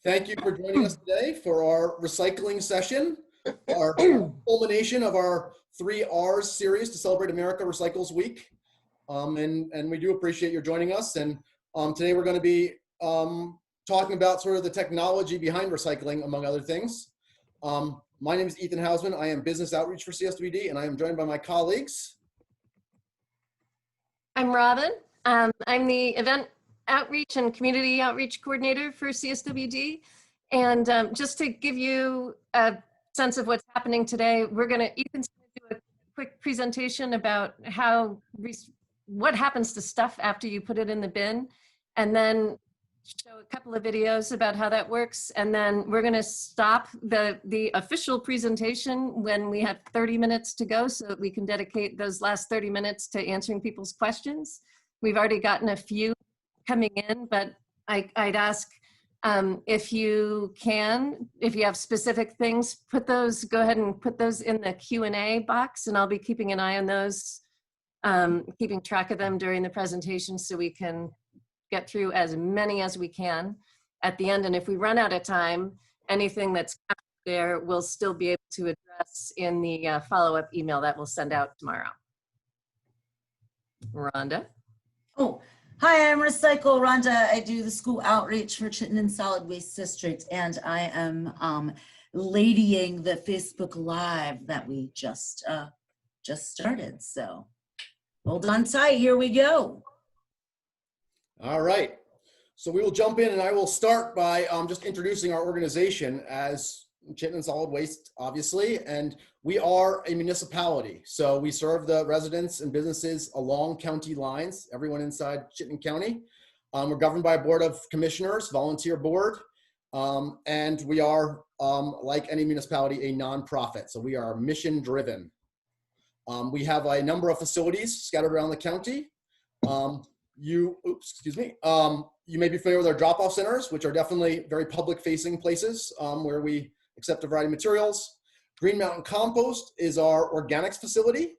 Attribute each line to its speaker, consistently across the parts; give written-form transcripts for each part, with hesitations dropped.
Speaker 1: Thank you for joining us today for our recycling session, our culmination of our 3 R's series to celebrate America Recycles Week. And we do appreciate your joining us. And today we're going to be talking about sort of the technology behind recycling, among other things. My name is Ethan Hausman. I am Business Outreach for CSWD, and I am joined by my colleagues.
Speaker 2: I'm Robin. I'm the Event Outreach and Community Outreach Coordinator for CSWD. And just to give you a sense of what's happening today, Ethan's going to do a quick presentation about what happens to stuff after you put it in the bin, and then show a couple of videos about how that works. And then we're going to stop the official presentation when we have 30 minutes to go, so that we can dedicate those last 30 minutes to answering people's questions. We've already gotten a few coming in, but I'd ask if you have specific things, go ahead and put those in the Q&A box, and I'll be keeping an eye on those, keeping track of them during the presentation so we can get through as many as we can at the end. And if we run out of time, anything that's there we'll still be able to address in the follow-up email that we'll send out tomorrow. Rhonda?
Speaker 3: Oh, hi, I'm Recycle Rhonda. I do the school outreach for Chittenden Solid Waste District, and I am ladying the Facebook Live that we just started. So hold on tight, here we go.
Speaker 1: All right, so we will jump in, and I will start by just introducing our organization as Chittenden Solid Waste, obviously, and we are a municipality. So we serve the residents and businesses along county lines, everyone inside Chittenden County. We're governed by a board of commissioners, volunteer board, and we are, like any municipality, a nonprofit. So we are mission driven. We have a number of facilities scattered around the county. You may be familiar with our drop-off centers, which are definitely very public-facing places where we accept a variety of materials. Green Mountain Compost is our organics facility.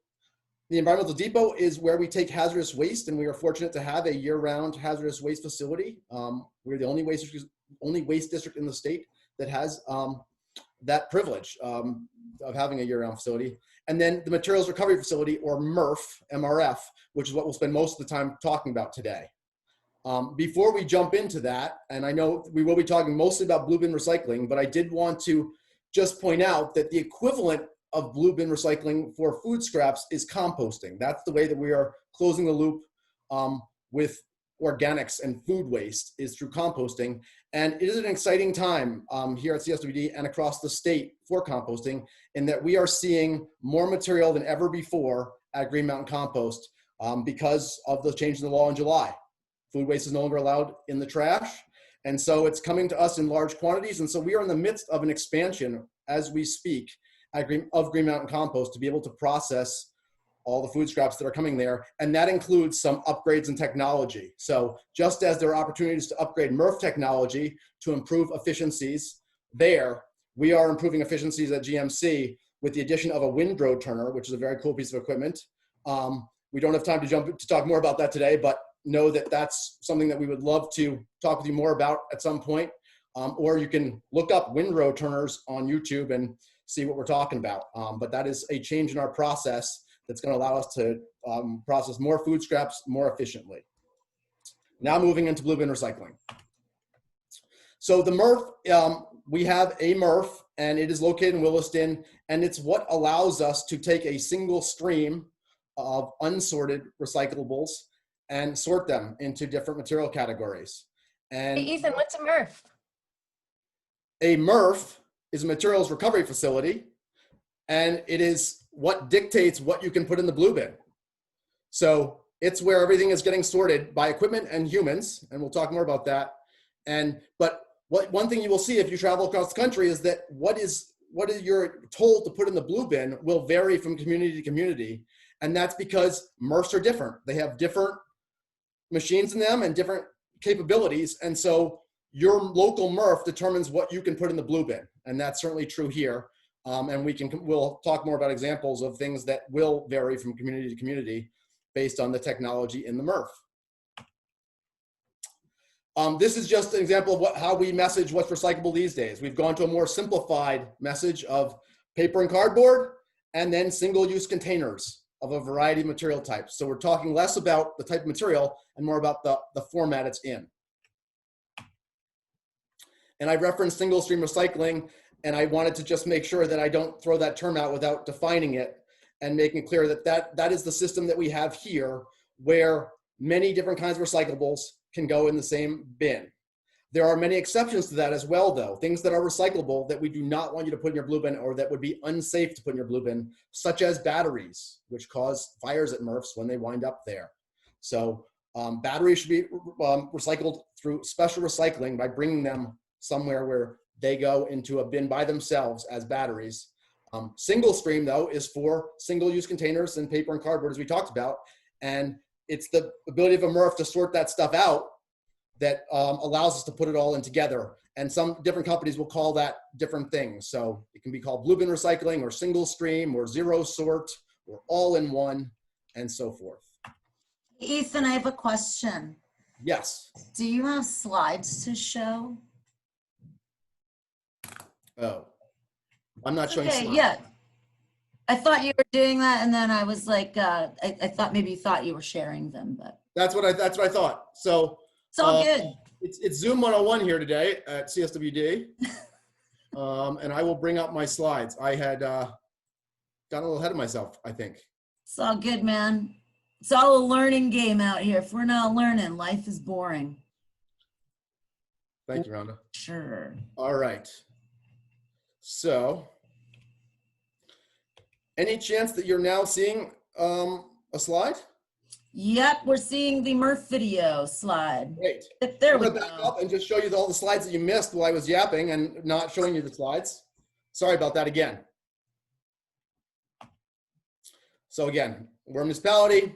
Speaker 1: The Environmental Depot is where we take hazardous waste, and we are fortunate to have a year-round hazardous waste facility. We're the only waste district in the state that has that privilege of having a year-round facility. And then the Materials Recovery Facility, or MRF, which is what we'll spend most of the time talking about today. Before we jump into that, and I know we will be talking mostly about blue bin recycling, but I did want to just point out that the equivalent of blue bin recycling for food scraps is composting. That's the way that we are closing the loop with organics and food waste, is through composting. And it is an exciting time here at CSWD and across the state for composting, in that we are seeing more material than ever before at Green Mountain Compost because of the change in the law in July. Food waste is no longer allowed in the trash. And so it's coming to us in large quantities. And so we are in the midst of an expansion as we speak of Green Mountain Compost to be able to process all the food scraps that are coming there. And that includes some upgrades in technology. So just as there are opportunities to upgrade MRF technology to improve efficiencies there, we are improving efficiencies at GMC with the addition of a windrow turner, which is a very cool piece of equipment. We don't have time to talk more about that today, but know that that's something that we would love to talk with you more about at some point. Or you can look up windrow turners on YouTube and see what we're talking about. But that is a change in our process that's going to allow us to process more food scraps more efficiently. Now moving into blue bin recycling. So the MRF, we have a MRF, and it is located in Williston, and it's what allows us to take a single stream of unsorted recyclables and sort them into different material categories. And
Speaker 2: Hey, Ethan, what's a MRF?
Speaker 1: A MRF is a materials recovery facility, and it is what dictates what you can put in the blue bin. So it's where everything is getting sorted by equipment and humans, and we'll talk more about that. But one thing you will see if you travel across the country is that what you're told to put in the blue bin will vary from community to community, and that's because MRFs are different. They have different machines in them and different capabilities, and so your local MRF determines what you can put in the blue bin, and that's certainly true here. And we'll talk more about examples of things that will vary from community to community based on the technology in the MRF. This is just an example of how we message what's recyclable these days. We've gone to a more simplified message of paper and cardboard, and then single-use containers of a variety of material types. So we're talking less about the type of material and more about the format it's in. And I referenced single stream recycling, and I wanted to just make sure that I don't throw that term out without defining it and making clear that that is the system that we have here, where many different kinds of recyclables can go in the same bin. There are many exceptions to that as well, though. Things that are recyclable that we do not want you to put in your blue bin, or that would be unsafe to put in your blue bin, such as batteries, which cause fires at MRFs when they wind up there. So batteries should be recycled through special recycling by bringing them somewhere where they go into a bin by themselves as batteries. Single stream, though, is for single-use containers and paper and cardboard, as we talked about. And it's the ability of a MRF to sort that stuff out that allows us to put it all in together. And some different companies will call that different things. So it can be called blue bin recycling, or single stream, or zero sort, or all in one, and so forth.
Speaker 3: Ethan, I have a question.
Speaker 1: Yes.
Speaker 3: Do you have slides to show?
Speaker 1: Oh, I'm not showing slides.
Speaker 3: Yeah. I thought you were doing that, and then I was like, I thought maybe you thought you were sharing them, but
Speaker 1: That's what I thought. So
Speaker 3: it's all good.
Speaker 1: It's Zoom 101 here today at CSWD. And I will bring up my slides. I had gotten a little ahead of myself, I think.
Speaker 3: It's all good, man. It's all a learning game out here. If we're not learning, life is boring.
Speaker 1: Thank you, Rhonda.
Speaker 3: Sure.
Speaker 1: All right. So, any chance that you're now seeing a slide?
Speaker 3: Yep, we're seeing the MRF video slide.
Speaker 1: Great.
Speaker 3: There
Speaker 1: I'm
Speaker 3: we
Speaker 1: going to back
Speaker 3: go.
Speaker 1: up and just show you all the slides that you missed while I was yapping and not showing you the slides. Sorry about that again. So again, we're a municipality,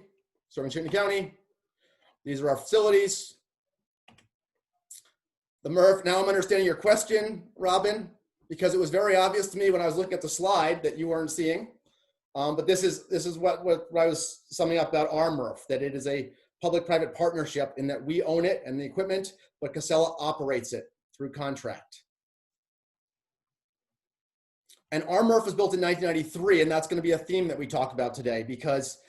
Speaker 1: serving Chittenden County. These are our facilities. The MRF, now I'm understanding your question, Robin, because it was very obvious to me when I was looking at the slide that you weren't seeing. But this is what I was summing up about our MRF, that it is a public-private partnership in that we own it and the equipment, but Casella operates it through contract. And our MRF was built in 1993, and that's going to be a theme that we talk about today, because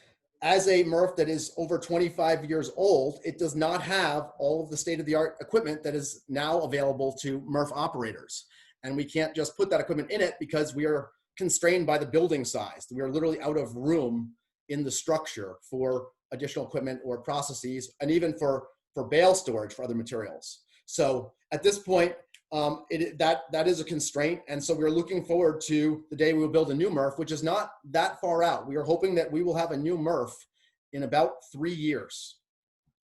Speaker 1: as a MRF that is over 25 years old, it does not have all of the state-of-the-art equipment that is now available to MRF operators. And we can't just put that equipment in it because we are constrained by the building size. We are literally out of room in the structure for additional equipment or processes, and even for bale storage for other materials. So at this point, that is a constraint. And so we're looking forward to the day we will build a new MRF, which is not that far out. We are hoping that we will have a new MRF in about 3 years.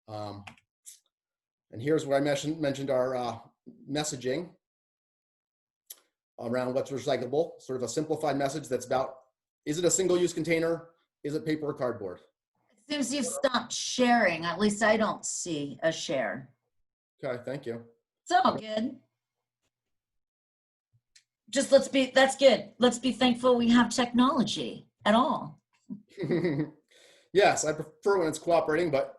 Speaker 1: And here's where I mentioned our messaging around what's recyclable, sort of a simplified message that's about, is it a single-use container? Is it paper or cardboard?
Speaker 3: It seems you've stopped sharing. At least I don't see a share.
Speaker 1: Okay, thank you.
Speaker 3: It's all good. Just that's good. Let's be thankful we have technology at all.
Speaker 1: Yes, I prefer when it's cooperating, but,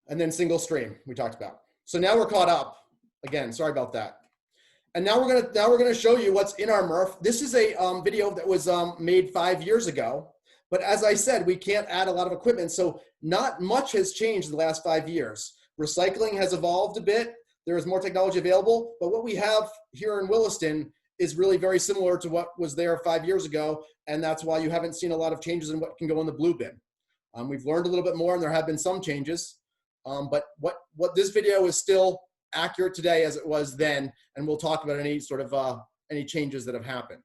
Speaker 1: and then single stream we talked about. So now we're caught up. Again, sorry about that. And now we're gonna show you what's in our MRF. This is a video that was made 5 years ago. But as I said, we can't add a lot of equipment, so not much has changed in the last 5 years. Recycling has evolved a bit. There is more technology available, but what we have here in Williston is really very similar to what was there 5 years ago, and that's why you haven't seen a lot of changes in what can go in the blue bin. We've learned a little bit more, and there have been some changes, but what this video is still accurate today as it was then, and we'll talk about any sort of any changes that have happened.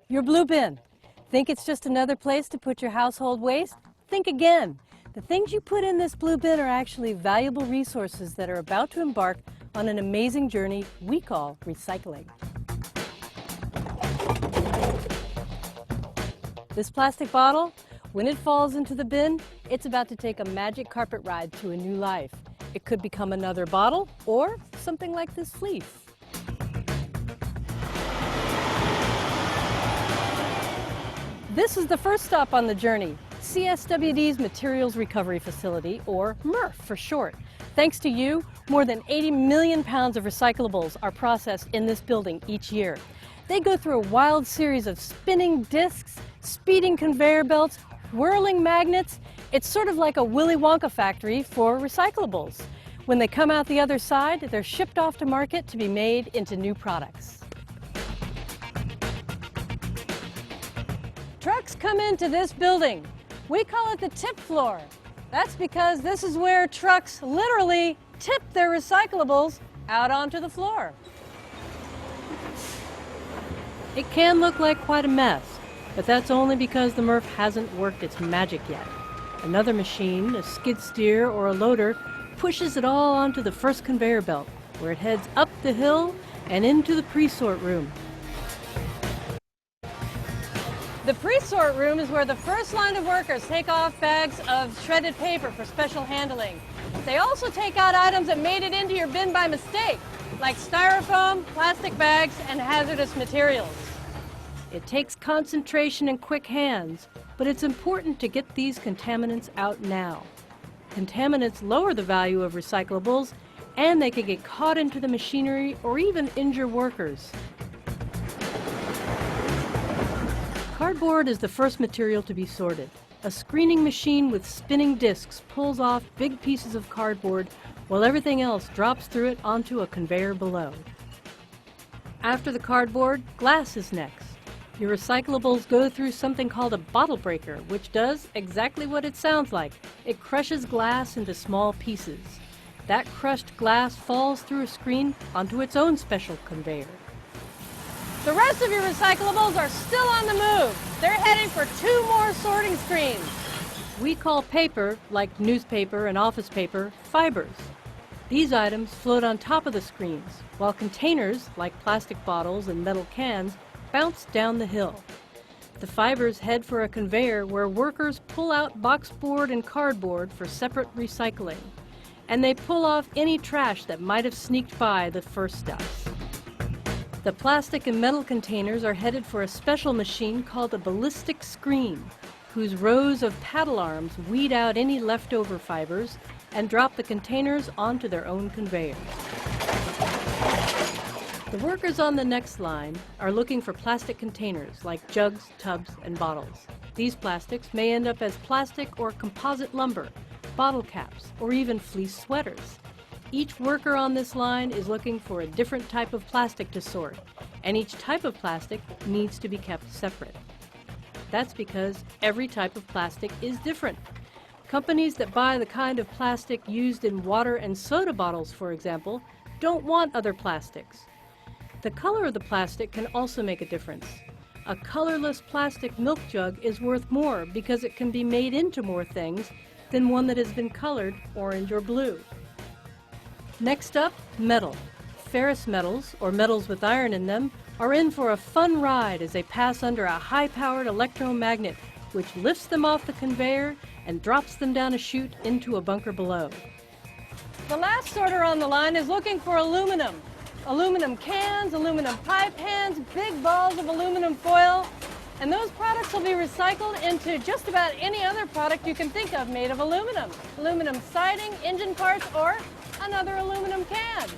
Speaker 4: Your blue bin. Think it's just another place to put your household waste? Think again. The things you put in this blue bin are actually valuable resources that are about to embark on an amazing journey we call recycling. This plastic bottle, when it falls into the bin, it's about to take a magic carpet ride to a new life. It could become another bottle or something like this leaf. This is the first stop on the journey, CSWD's Materials Recovery Facility, or MRF for short. Thanks to you, more than 80 million pounds of recyclables are processed in this building each year. They go through a wild series of spinning discs, speeding conveyor belts, whirling magnets. It's sort of like a Willy Wonka factory for recyclables. When they come out the other side, they're shipped off to market to be made into new products. Trucks come into this building. We call it the tip floor. That's because this is where trucks literally tip their recyclables out onto the floor. It can look like quite a mess, but that's only because the MRF hasn't worked its magic yet. Another machine, a skid steer or a loader, pushes it all onto the first conveyor belt, where it heads up the hill and into the pre-sort room. The pre-sort room is where the first line of workers take off bags of shredded paper for special handling. They also take out items that made it into your bin by mistake, like styrofoam, plastic bags, and hazardous materials. It takes concentration and quick hands, but it's important to get these contaminants out now. Contaminants lower the value of recyclables, and they can get caught into the machinery or even injure workers. Cardboard is the first material to be sorted. A screening machine with spinning discs pulls off big pieces of cardboard while everything else drops through it onto a conveyor below. After the cardboard, glass is next. Your recyclables go through something called a bottle breaker, which does exactly what it sounds like. It crushes glass into small pieces. That crushed glass falls through a screen onto its own special conveyor. The rest of your recyclables are still on the move. They're heading for 2 more sorting screens. We call paper, like newspaper and office paper, fibers. These items float on top of the screens, while containers, like plastic bottles and metal cans, bounce down the hill. The fibers head for a conveyor where workers pull out boxboard and cardboard for separate recycling. And they pull off any trash that might have sneaked by the first steps. The plastic and metal containers are headed for a special machine called a ballistic screen, whose rows of paddle arms weed out any leftover fibers and drop the containers onto their own conveyor. The workers on the next line are looking for plastic containers like jugs, tubs, and bottles. These plastics may end up as plastic or composite lumber, bottle caps, or even fleece sweaters. Each worker on this line is looking for a different type of plastic to sort, and each type of plastic needs to be kept separate. That's because every type of plastic is different. Companies that buy the kind of plastic used in water and soda bottles, for example, don't want other plastics. The color of the plastic can also make a difference. A colorless plastic milk jug is worth more because it can be made into more things than one that has been colored orange or blue. Next up, metal. Ferrous metals, or metals with iron in them, are in for a fun ride as they pass under a high-powered electromagnet, which lifts them off the conveyor and drops them down a chute into a bunker below. The last sorter on the line is looking for aluminum. Aluminum cans, aluminum pipe hands, big balls of aluminum foil, and those products will be recycled into just about any other product you can think of made of aluminum. Aluminum siding, engine parts, or another aluminum can.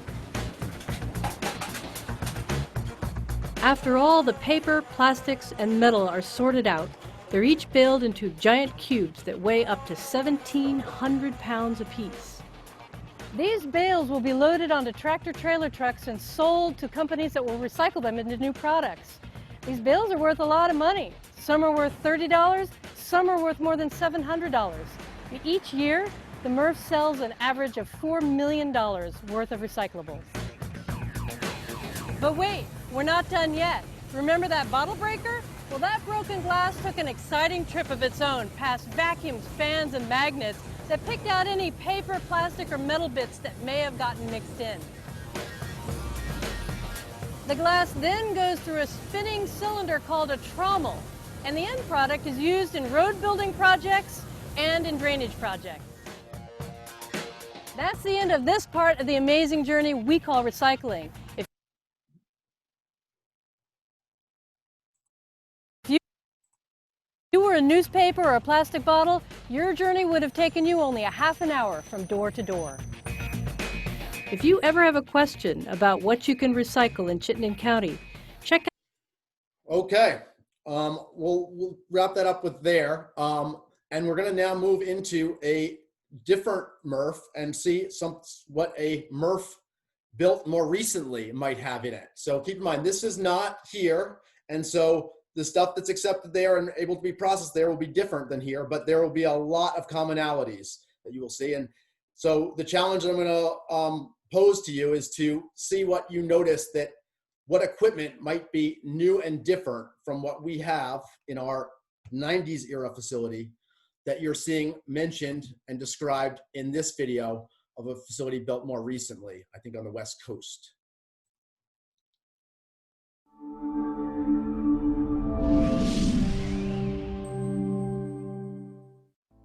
Speaker 4: After all the paper, plastics, and metal are sorted out, they're each baled into giant cubes that weigh up to 1,700 pounds apiece. These bales will be loaded onto tractor-trailer trucks and sold to companies that will recycle them into new products. These bales are worth a lot of money. Some are worth $30, some are worth more than $700. Each year, the MRF sells an average of $4 million worth of recyclables. But wait, we're not done yet. Remember that bottle breaker? Well, that broken glass took an exciting trip of its own past vacuums, fans, and magnets that picked out any paper, plastic, or metal bits that may have gotten mixed in. The glass then goes through a spinning cylinder called a trommel, and the end product is used in road building projects and in drainage projects. That's the end of this part of the amazing journey we call recycling. If you were a newspaper or a plastic bottle, your journey would have taken you only a half an hour from door to door. If you ever have a question about what you can recycle in Chittenden County, check out.
Speaker 1: Okay, we'll wrap that up with there. And we're gonna now move into a different MRF and see what a MRF built more recently might have in it. So keep in mind, this is not here. And so the stuff that's accepted there and able to be processed there will be different than here, but there will be a lot of commonalities that you will see. And so the challenge that I'm gonna pose to you is to see what you notice, that what equipment might be new and different from what we have in our 90s era facility that you're seeing mentioned and described in this video of a facility built more recently, I think on the West Coast.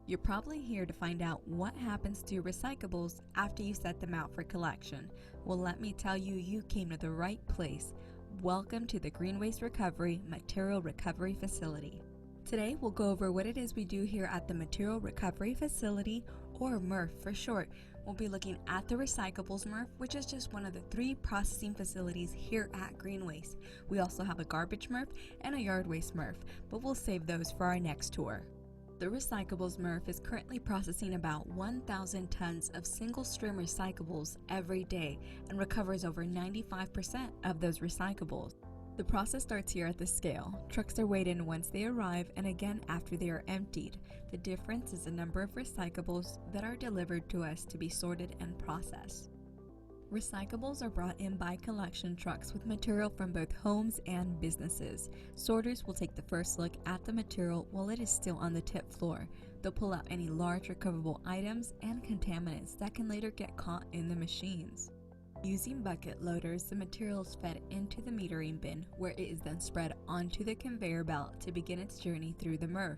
Speaker 5: You're probably here to find out what happens to your recyclables after you set them out for collection. Well, let me tell you, you came to the right place. Welcome to the Green Waste Recovery Material Recovery Facility. Today, we'll go over what it is we do here at the Material Recovery Facility, or MRF for short. We'll be looking at the Recyclables MRF, which is just one of the 3 processing facilities here at Green Waste. We also have a Garbage MRF and a Yard Waste MRF, but we'll save those for our next tour. The Recyclables MRF is currently processing about 1,000 tons of single-stream recyclables every day and recovers over 95% of those recyclables. The process starts here at the scale. Trucks are weighed in once they arrive and again after they are emptied. The difference is the number of recyclables that are delivered to us to be sorted and processed. Recyclables are brought in by collection trucks with material from both homes and businesses. Sorters will take the first look at the material while it is still on the tip floor. They'll pull out any large recoverable items and contaminants that can later get caught in the machines. Using bucket loaders, the material is fed into the metering bin, where it is then spread onto the conveyor belt to begin its journey through the MRF.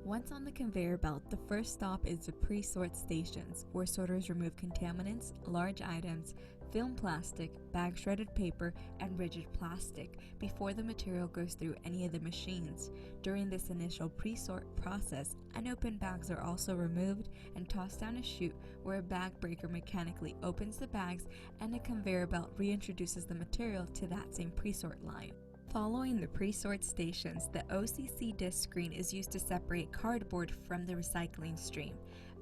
Speaker 5: Once on the conveyor belt, the first stop is the pre-sort stations, where sorters remove contaminants, large items, film plastic, bag shredded paper, and rigid plastic before the material goes through any of the machines. During this initial pre-sort process, unopened bags are also removed and tossed down a chute where a bag breaker mechanically opens the bags and a conveyor belt reintroduces the material to that same pre-sort line. Following the pre-sort stations, the OCC disc screen is used to separate cardboard from the recycling stream.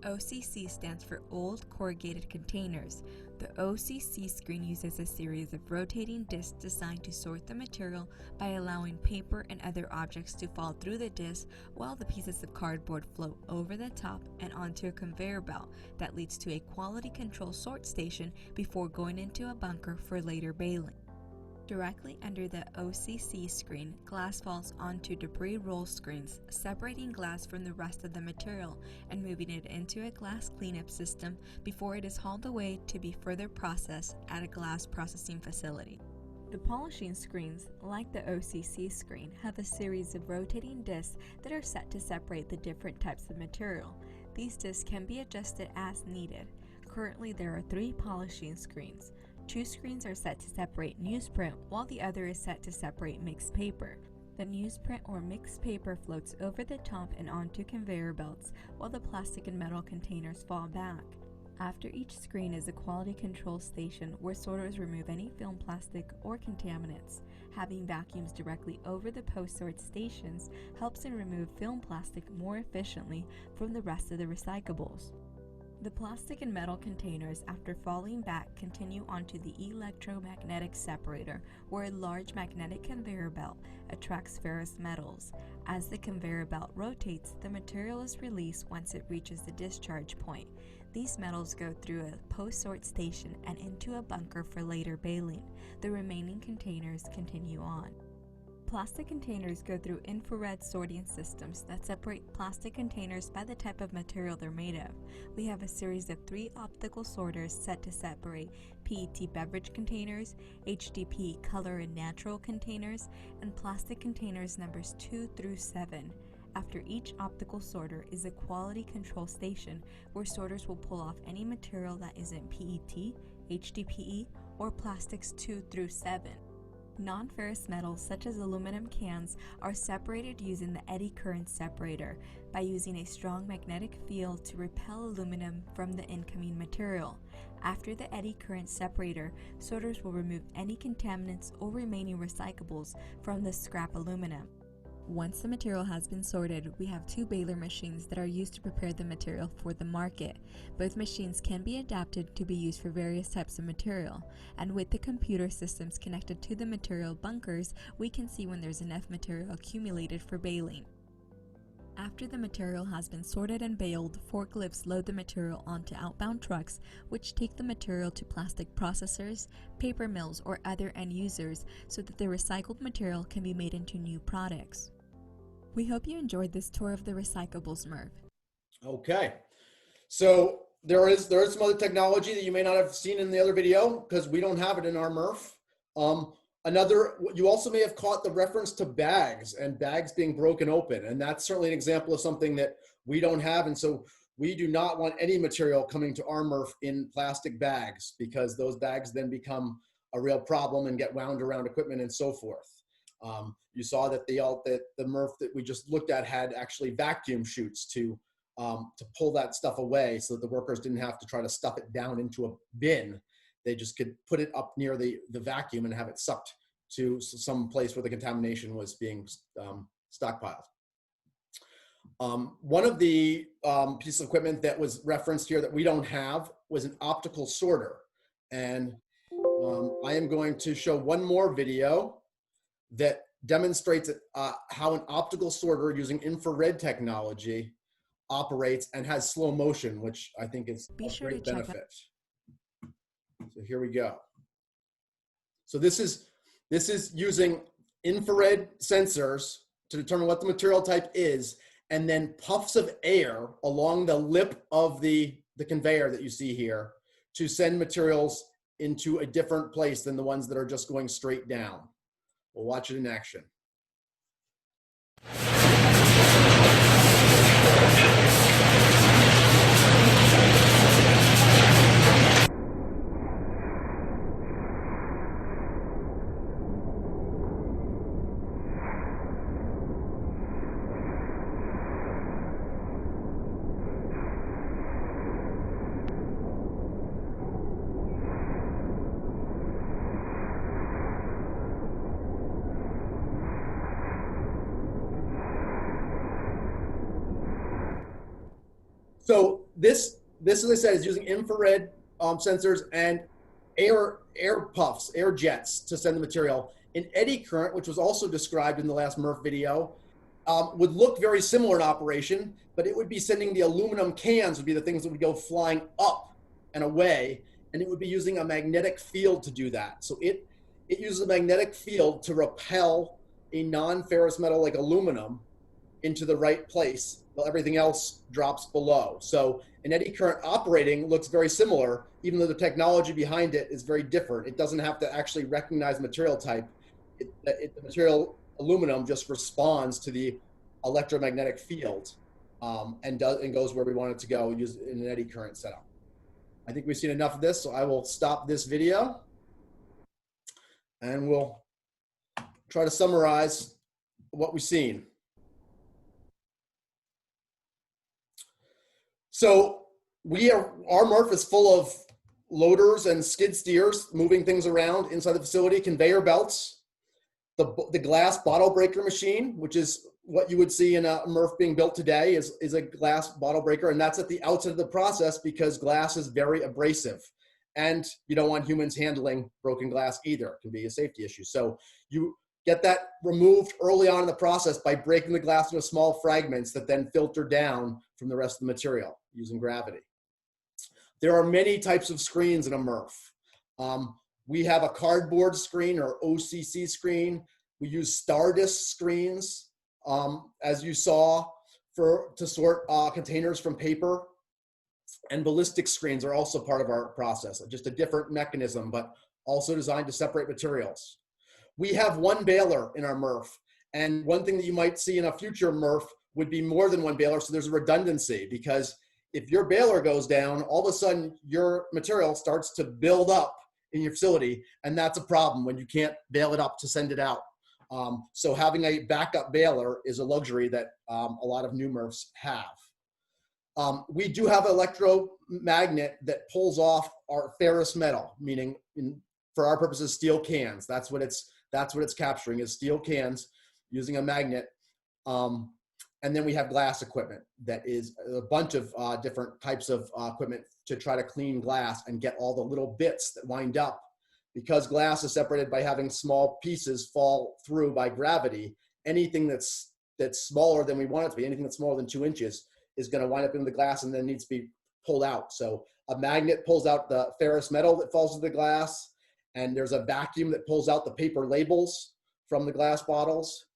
Speaker 5: OCC stands for Old Corrugated Containers. The OCC screen uses a series of rotating discs designed to sort the material by allowing paper and other objects to fall through the disc while the pieces of cardboard float over the top and onto a conveyor belt that leads to a quality control sort station before going into a bunker for later baling. Directly under the OCC screen, glass falls onto debris roll screens, separating glass from the rest of the material and moving it into a glass cleanup system before it is hauled away to be further processed at a glass processing facility. The polishing screens, like the OCC screen, have a series of rotating discs that are set to separate the different types of material. These discs can be adjusted as needed. Currently, there are 3 polishing screens. 2 screens are set to separate newsprint, while the other is set to separate mixed paper. The newsprint or mixed paper floats over the top and onto conveyor belts, while the plastic and metal containers fall back. After each screen is a quality control station where sorters remove any film plastic or contaminants. Having vacuums directly over the post-sort stations helps to remove film plastic more efficiently from the rest of the recyclables. The plastic and metal containers, after falling back, continue onto the electromagnetic separator, where a large magnetic conveyor belt attracts ferrous metals. As the conveyor belt rotates, the material is released once it reaches the discharge point. These metals go through a post-sort station and into a bunker for later baling. The remaining containers continue on. Plastic containers go through infrared sorting systems that separate plastic containers by the type of material they're made of. We have a series of 3 optical sorters set to separate PET beverage containers, HDP color and natural containers, and plastic containers numbers 2 through 7. After each optical sorter is a quality control station where sorters will pull off any material that isn't PET, HDPE, or plastics 2 through 7. Non-ferrous metals such as aluminum cans are separated using the eddy current separator by using a strong magnetic field to repel aluminum from the incoming material. After the eddy current separator, sorters will remove any contaminants or remaining recyclables from the scrap aluminum. Once the material has been sorted, we have 2 baler machines that are used to prepare the material for the market. Both machines can be adapted to be used for various types of material, and with the computer systems connected to the material bunkers, we can see when there's enough material accumulated for baling. After the material has been sorted and baled, forklifts load the material onto outbound trucks, which take the material to plastic processors, paper mills, or other end users so that the recycled material can be made into new products. We hope you enjoyed this tour of the recyclables, Merv.
Speaker 1: Okay, so there is some other technology that you may not have seen in the other video because we don't have it in our MRF. You also may have caught the reference to bags and bags being broken open, and that's certainly an example of something that we don't have, and so we do not want any material coming to our MRF in plastic bags because those bags then become a real problem and get wound around equipment and so forth. You saw that the MRF that we just looked at had actually vacuum chutes to pull that stuff away so that the workers didn't have to try to stuff it down into a bin. They just could put it up near the vacuum and have it sucked to some place where the contamination was being stockpiled. One of the pieces of equipment that was referenced here that we don't have was an optical sorter. And I am going to show one more video that demonstrates how an optical sorter using infrared technology operates and has slow motion, which I think is a great benefit. So here we go. So this is using infrared sensors to determine what the material type is, and then puffs of air along the lip of the conveyor that you see here to send materials into a different place than the ones that are just going straight down. We'll watch it in action. So this, as I said, is using infrared sensors and air puffs, air jets to send the material. An eddy current, which was also described in the last MRF video, would look very similar in operation, but it would be sending the aluminum cans would be the things that would go flying up and away, and it would be using a magnetic field to do that. So it uses a magnetic field to repel a non-ferrous metal like aluminum into the right place while everything else drops below. So an eddy current operating looks very similar, even though the technology behind it is very different. It doesn't have to actually recognize material type. The material aluminum just responds to the electromagnetic field and goes where we want it to go in an eddy current setup. I think we've seen enough of this, so I will stop this video and we'll try to summarize what we've seen. So our MRF is full of loaders and skid steers moving things around inside the facility, conveyor belts, the glass bottle breaker machine, which is what you would see in a MRF being built today, is a glass bottle breaker, and that's at the outset of the process because glass is very abrasive, and you don't want humans handling broken glass either. It can be a safety issue. So you get that removed early on in the process by breaking the glass into small fragments that then filter down from the rest of the material using gravity. There are many types of screens in a MRF. We have a cardboard screen or OCC screen. We use Stardust screens, as you saw, to sort containers from paper. And ballistic screens are also part of our process, just a different mechanism, but also designed to separate materials. We have one baler in our MRF, and one thing that you might see in a future MRF would be more than one baler, so there's a redundancy, because if your baler goes down, all of a sudden your material starts to build up in your facility, and that's a problem when you can't bale it up to send it out. So having a backup baler is a luxury that a lot of new MRFs have. We do have an electromagnet that pulls off our ferrous metal, meaning for our purposes, steel cans. That's what it's capturing, is steel cans using a magnet. And then we have glass equipment that is a bunch of different types of equipment to try to clean glass and get all the little bits that wind up. Because glass is separated by having small pieces fall through by gravity, anything that's smaller than we want it to be, anything that's smaller than 2 inches, is going to wind up in the glass and then needs to be pulled out. So a magnet pulls out the ferrous metal that falls into the glass, and there's a vacuum that pulls out the paper labels from the glass bottles.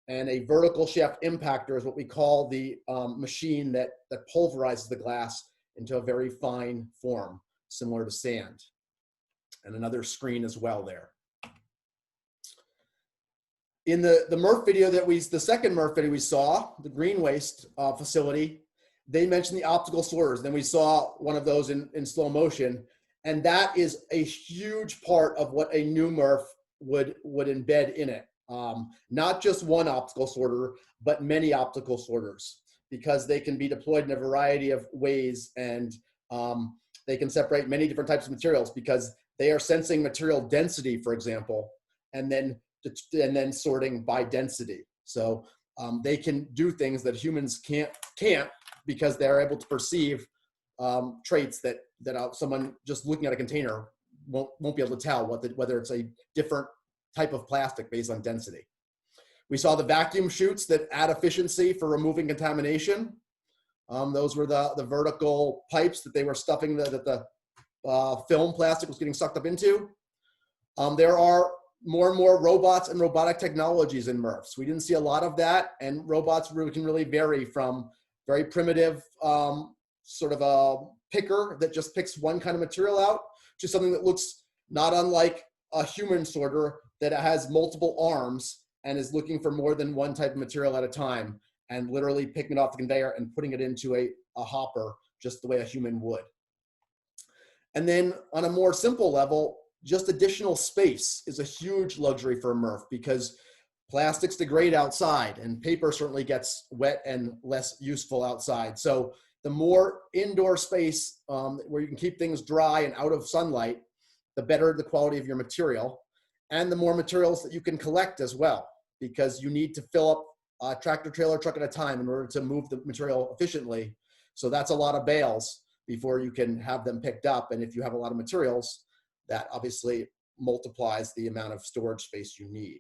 Speaker 1: And a vertical shaft impactor is what we call the machine that pulverizes the glass into a very fine form, similar to sand. And another screen as well there. In the MRF video the second MRF video we saw, the green waste facility, they mentioned the optical sorters. Then we saw one of those in slow motion. And that is a huge part of what a new MRF would embed in it. Not just one optical sorter, but many optical sorters, because they can be deployed in a variety of ways, and they can separate many different types of materials, because they are sensing material density, for example, and then sorting by density. So they can do things that humans can't, because they're able to perceive traits that someone just looking at a container won't be able to tell whether it's a different type of plastic based on density. We saw the vacuum chutes that add efficiency for removing contamination. Those were the vertical pipes that they were stuffing that the film plastic was getting sucked up into. There are more and more robots and robotic technologies in MRFs. We didn't see a lot of that, and robots can really vary from very primitive sort of a picker that just picks one kind of material out to something that looks not unlike a human sorter that has multiple arms and is looking for more than one type of material at a time, and literally picking it off the conveyor and putting it into a hopper just the way a human would. And then on a more simple level, just additional space is a huge luxury for a MRF, because plastics degrade outside and paper certainly gets wet and less useful outside. So the more indoor space where you can keep things dry and out of sunlight, the better the quality of your material, and the more materials that you can collect as well, because you need to fill up a tractor trailer truck at a time in order to move the material efficiently. So that's a lot of bales before you can have them picked up. And if you have a lot of materials, that obviously multiplies the amount of storage space you need.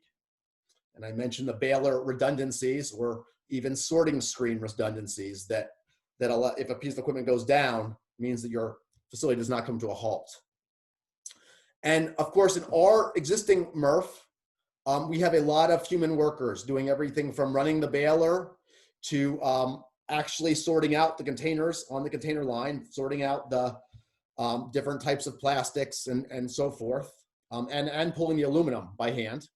Speaker 1: And I mentioned the baler redundancies, or even sorting screen redundancies, that if a piece of equipment goes down, means that your facility does not come to a halt. And of course, in our existing MRF, we have a lot of human workers doing everything from running the baler to actually sorting out the containers on the container line, sorting out the different types of plastics and so forth, and pulling the aluminum by hand.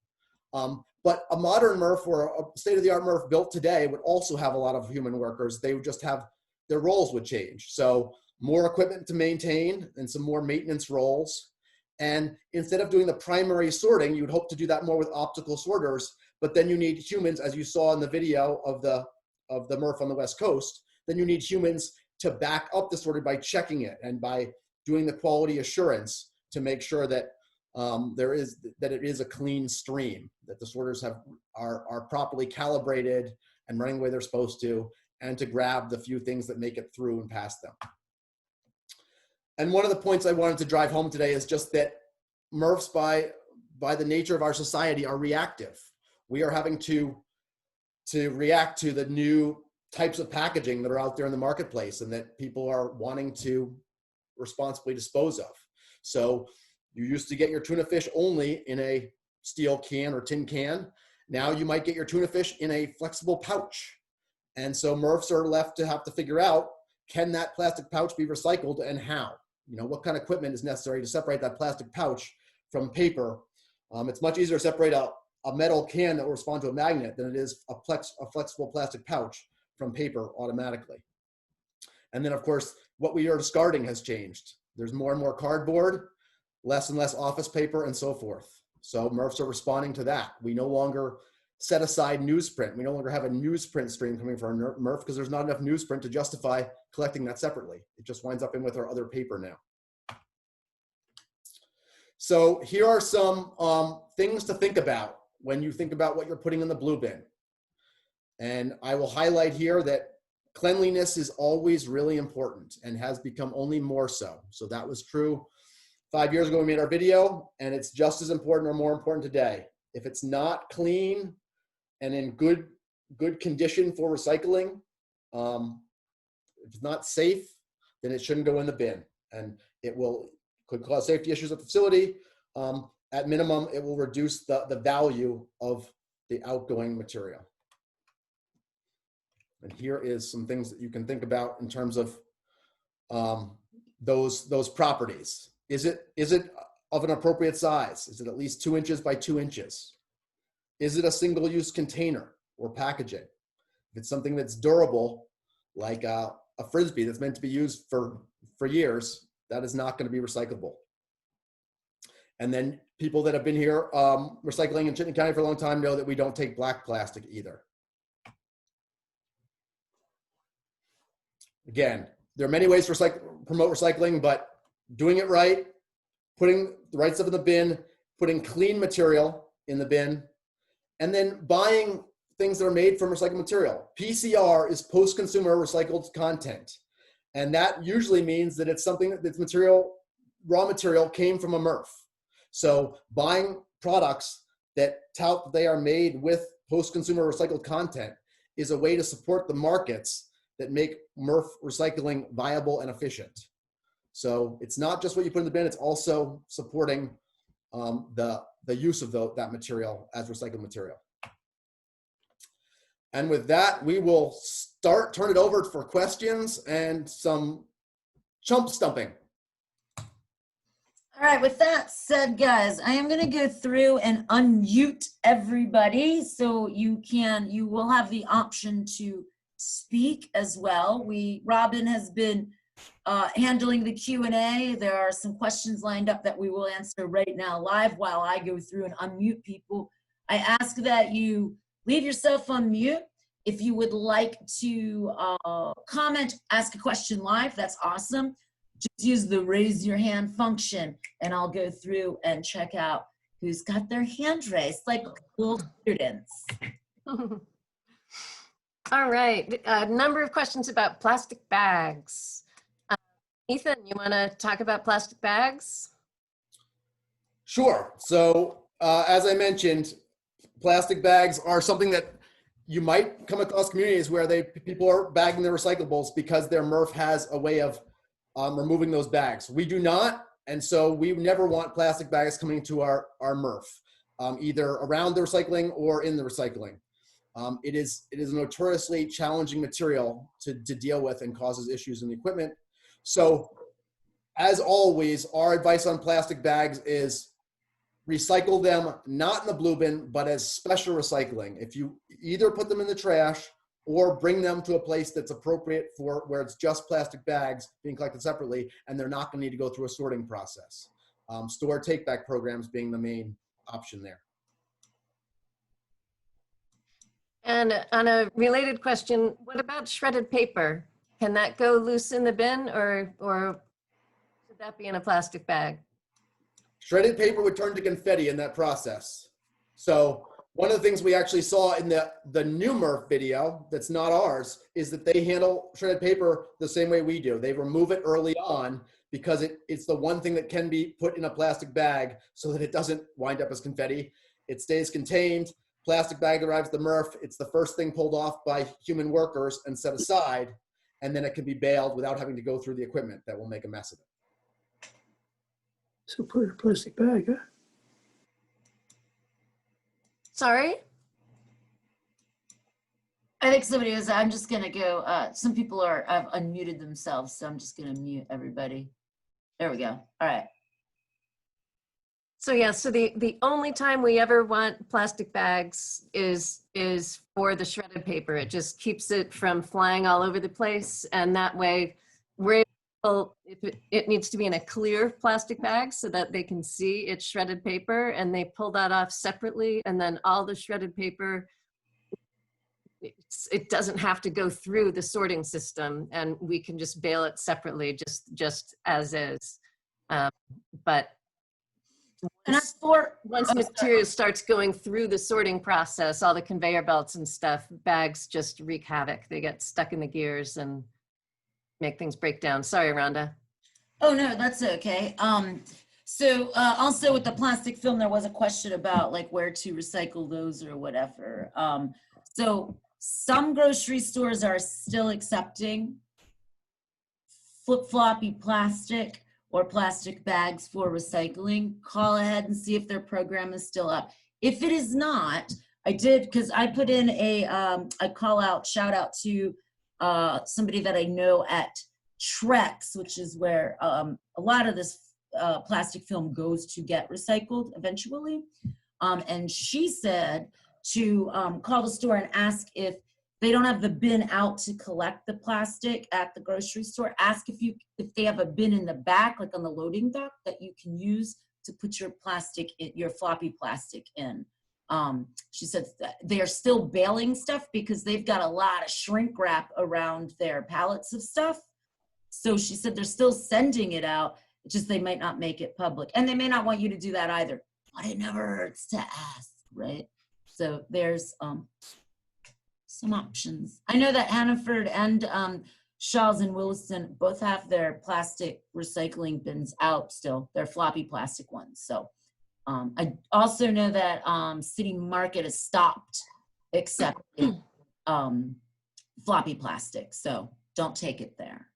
Speaker 1: But a modern MRF or a state-of-the-art MRF built today would also have a lot of human workers. They would just have, their roles would change. So more equipment to maintain and some more maintenance roles. And instead of doing the primary sorting, you would hope to do that more with optical sorters, but then you need humans, as you saw in the video of the MRF on the West Coast, then you need humans to back up the sorting by checking it and by doing the quality assurance to make sure that it is a clean stream, that the sorters are properly calibrated and running the way they're supposed to, and to grab the few things that make it through and past them. And one of the points I wanted to drive home today is just that MRFs, by the nature of our society, are reactive. We are having to react to the new types of packaging that are out there in the marketplace and that people are wanting to responsibly dispose of. So you used to get your tuna fish only in a steel can or tin can. Now you might get your tuna fish in a flexible pouch. And so MRFs are left to have to figure out, can that plastic pouch be recycled and how? You know, what kind of equipment is necessary to separate that plastic pouch from paper? It's much easier to separate a metal can that will respond to a magnet than it is a flexible plastic pouch from paper automatically. And then of course, what we are discarding has changed. There's more and more cardboard, less and less office paper, and so forth. So MRFs are responding to that. We no longer set aside newsprint. We no longer have a newsprint stream coming from our MRF because there's not enough newsprint to justify collecting that separately. It just winds up in with our other paper now. So here are some things to think about when you think about what you're putting in the blue bin. And I will highlight here that cleanliness is always really important and has become only more so. So that was true 5 years ago when we made our video, and it's just as important or more important today. If it's not clean and in good condition for recycling, if it's not safe, then it shouldn't go in the bin, and it could cause safety issues at the facility. At minimum, it will reduce the value of the outgoing material. And here is some things that you can think about in terms of those properties. Is it of an appropriate size? Is it at least 2 inches by 2 inches? Is it a single-use container or packaging? If it's something that's durable, like a Frisbee that's meant to be used for years, that is not going to be recyclable. And then people that have been here recycling in Chittenden County for a long time know that we don't take black plastic either. Again, there are many ways to promote recycling, but doing it right, putting the right stuff in the bin, putting clean material in the bin, and then buying things that are made from recycled material. PCR is post-consumer recycled content. And that usually means that it's something that's raw material came from a MRF. So buying products that tout they are made with post-consumer recycled content is a way to support the markets that make MRF recycling viable and efficient. So it's not just what you put in the bin, it's also supporting the use of that material as recycled material. And with that, we will turn it over for questions and some chump stumping.
Speaker 3: All right, with that said, guys, I am going to go through and unmute everybody so you will have the option to speak as well. Robin has been handling the Q&A. There are some questions lined up that we will answer right now live while I go through and unmute people. I ask that you leave yourself on mute. If you would like to comment, ask a question live, that's awesome. Just use the raise your hand function and I'll go through and check out who's got their hand raised, like little students.
Speaker 2: All right, a number of questions about plastic bags. Ethan, you want to talk about plastic bags?
Speaker 1: Sure. So as I mentioned, plastic bags are something that you might come across communities where people are bagging their recyclables because their MRF has a way of removing those bags. We do not, and so we never want plastic bags coming to our MRF, either around the recycling or in the recycling. It is a notoriously challenging material to deal with and causes issues in the equipment. So as always, our advice on plastic bags is recycle them, not in the blue bin, but as special recycling. If you either put them in the trash or bring them to a place that's appropriate for where it's just plastic bags being collected separately, and they're not going to need to go through a sorting process. Store take-back programs being the main option there.
Speaker 2: And on a related question, what about shredded paper? Can that go loose in the bin or should that be in a plastic bag?
Speaker 1: Shredded paper would turn to confetti in that process. So one of the things we actually saw in the new MRF video that's not ours is that they handle shredded paper the same way we do. They remove it early on because it's the one thing that can be put in a plastic bag so that it doesn't wind up as confetti. It stays contained. Plastic bag arrives at the MRF. It's the first thing pulled off by human workers and set aside, and then it can be baled without having to go through the equipment that will make a mess of it.
Speaker 6: So put it in a plastic bag, huh?
Speaker 2: Sorry?
Speaker 3: I think somebody was, I'm just going to go, some people have unmuted themselves, so I'm just going to mute everybody. There we go. All right.
Speaker 2: So yeah, so the only time we ever want plastic bags is for the shredded paper. It just keeps it from flying all over the place, and that way we're able, if it needs to be in a clear plastic bag so that they can see it's shredded paper, and they pull that off separately, and then all the shredded paper, it doesn't have to go through the sorting system, and we can just bale it separately, just as is. But
Speaker 3: And as for
Speaker 2: once material starts going through the sorting process, all the conveyor belts and stuff, bags just wreak havoc. They get stuck in the gears and make things break down. Sorry, Rhonda.
Speaker 3: Oh, no, that's okay. So also with the plastic film, there was a question about like where to recycle those or whatever. So some grocery stores are still accepting flip-floppy plastic or plastic bags for recycling. Call ahead and see if their program is still up. If it is not, I did, because I put in a call out, shout out to somebody that I know at Trex, which is where a lot of this plastic film goes to get recycled eventually. And she said to call the store and ask if they don't have the bin out to collect the plastic at the grocery store. Ask if they have a bin in the back, like on the loading dock, that you can use to put your plastic, your floppy plastic in. She said that they are still baling stuff because they've got a lot of shrink wrap around their pallets of stuff. So she said they're still sending it out, just they might not make it public. And they may not want you to do that either, but it never hurts to ask, right? So there's some options. I know that Hannaford and Shaw's and Williston both have their plastic recycling bins out still, their floppy plastic ones. So I also know that City Market has stopped accepting floppy plastic, so don't take it there.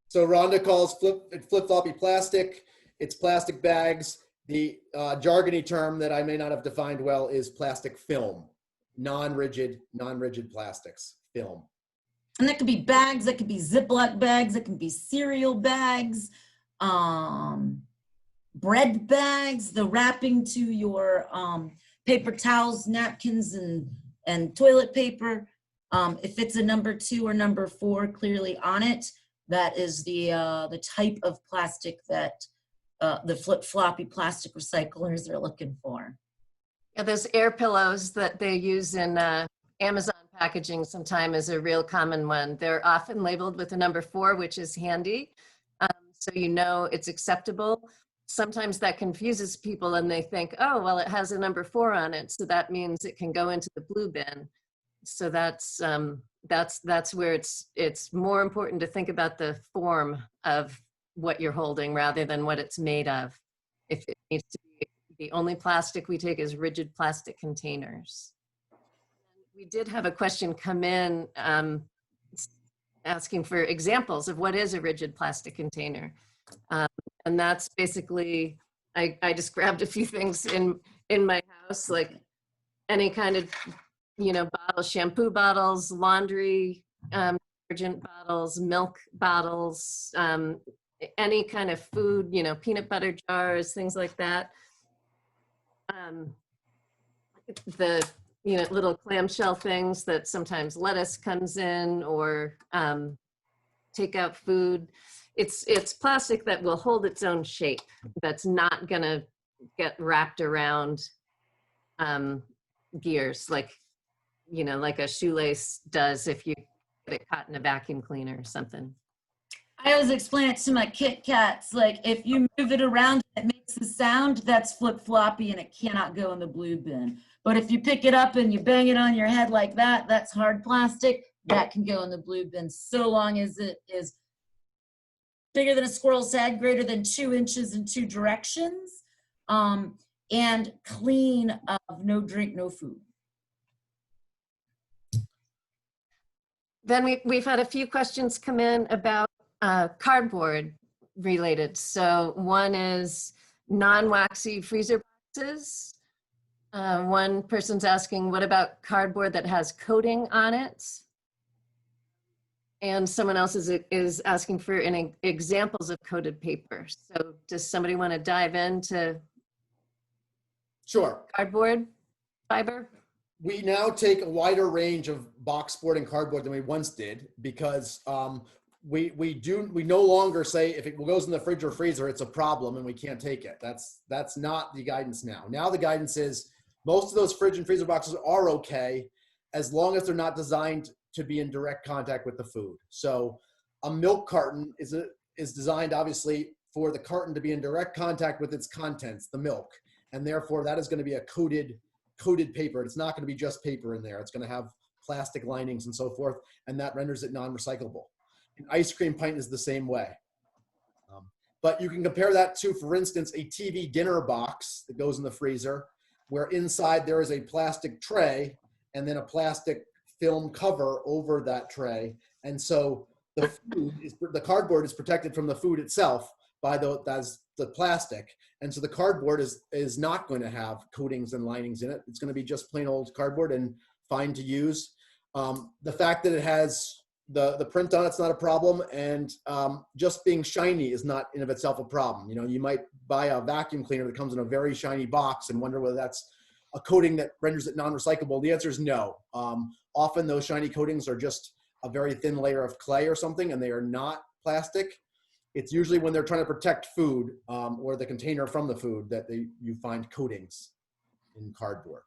Speaker 1: So Rhonda calls flip-floppy plastic. It's plastic bags. The jargony term that I may not have defined well is plastic film. Non-rigid plastics, film.
Speaker 3: And that could be bags, that could be Ziploc bags, that can be cereal bags, bread bags, the wrapping to your paper towels, napkins, and toilet paper. If it's a number 2 or number 4 clearly on it, that is the type of plastic that the flip-floppy plastic recyclers are looking for.
Speaker 2: Yeah, those air pillows that they use in Amazon packaging sometime is a real common one. They're often labeled with a number 4, which is handy. So you know it's acceptable. Sometimes that confuses people and they think, oh, well, it has a number 4 on it, so that means it can go into the blue bin. So that's where it's more important to think about the form of what you're holding rather than what it's made of. If it needs to be, the only plastic we take is rigid plastic containers. We did have a question come in asking for examples of what is a rigid plastic container. And that's basically, I just grabbed a few things in my house, like any kind of, bottles, shampoo bottles, laundry detergent bottles, milk bottles, any kind of food, peanut butter jars, things like that. The little clamshell things that sometimes lettuce comes in, or takeout food. It's plastic that will hold its own shape. That's not gonna get wrapped around gears like a shoelace does if you get it caught in a vacuum cleaner or something.
Speaker 3: I always explain it to my Kit Kats, like if you move it around and it makes a sound, that's flip-floppy and it cannot go in the blue bin. But if you pick it up and you bang it on your head like that, that's hard plastic, that can go in the blue bin, so long as it is bigger than a squirrel's head, greater than 2 inches in 2 directions, and clean of no drink, no food.
Speaker 2: Then we've had a few questions come in about cardboard related. So one is non-waxy freezer boxes. One person's asking, what about cardboard that has coating on it? And someone else is asking for examples of coated paper. So does somebody want to dive into
Speaker 1: Sure.
Speaker 2: cardboard, fiber?
Speaker 1: We now take a wider range of boxboard and cardboard than we once did because we no longer say if it goes in the fridge or freezer, it's a problem and we can't take it. That's not the guidance now. Now the guidance is most of those fridge and freezer boxes are okay as long as they're not designed to be in direct contact with the food. So a milk carton is designed obviously for the carton to be in direct contact with its contents, the milk, and therefore that is going to be a coated paper. It's not going to be just paper in there. It's going to have plastic linings and so forth, and that renders it non-recyclable. An ice cream pint is the same way. But you can compare that to, for instance, a TV dinner box that goes in the freezer, where inside there is a plastic tray and then a plastic film cover over that tray. And so the cardboard is protected from the food itself by the plastic. And so the cardboard is not going to have coatings and linings in it. It's going to be just plain old cardboard and fine to use. The fact that it has the print on it's not a problem, and just being shiny is not in of itself a problem. You know, you might buy a vacuum cleaner that comes in a very shiny box and wonder whether that's a coating that renders it non-recyclable. The answer is no. Often those shiny coatings are just a very thin layer of clay or something, and they are not plastic. It's usually when they're trying to protect food or the container from the food that you find coatings in cardboard.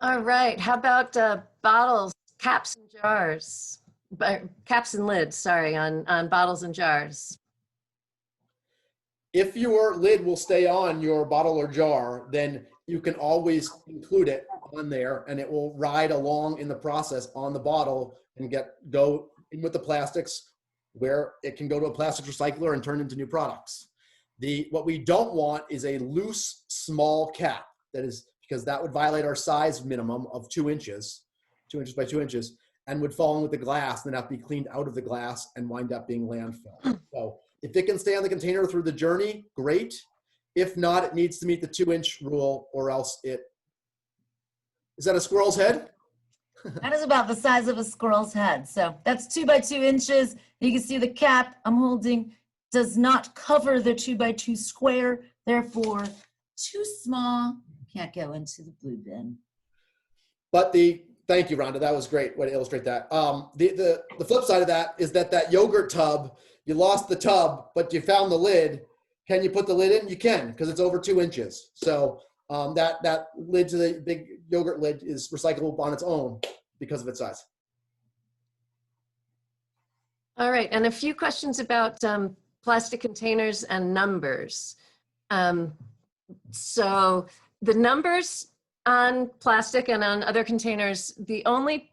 Speaker 2: All right, how about bottles, caps and jars, caps and lids, sorry, on bottles and jars?
Speaker 1: If your lid will stay on your bottle or jar, then you can always include it on there and it will ride along in the process on the bottle and go in with the plastics where it can go to a plastic recycler and turn into new products. What we don't want is a loose, small cap. That is because that would violate our size minimum of 2 inches, 2 inches by 2 inches, and would fall in with the glass and then have to be cleaned out of the glass and wind up being landfill. So if it can stay on the container through the journey, great. If not, it needs to meet the 2-inch rule, or else is that a squirrel's head?
Speaker 3: That is about the size of a squirrel's head. So that's 2 by 2 inches. You can see the cap I'm holding does not cover the 2 by 2 square. Therefore, too small, can't go into the blue bin.
Speaker 1: But thank you, Rhonda. That was great way to illustrate that. The flip side of that is that yogurt tub, you lost the tub, but you found the lid. Can you put the lid in? You can, because it's over 2 inches. So that lid to the big yogurt lid is recyclable on its own because of its size.
Speaker 2: All right, and a few questions about plastic containers and numbers. So the numbers on plastic and on other containers, the only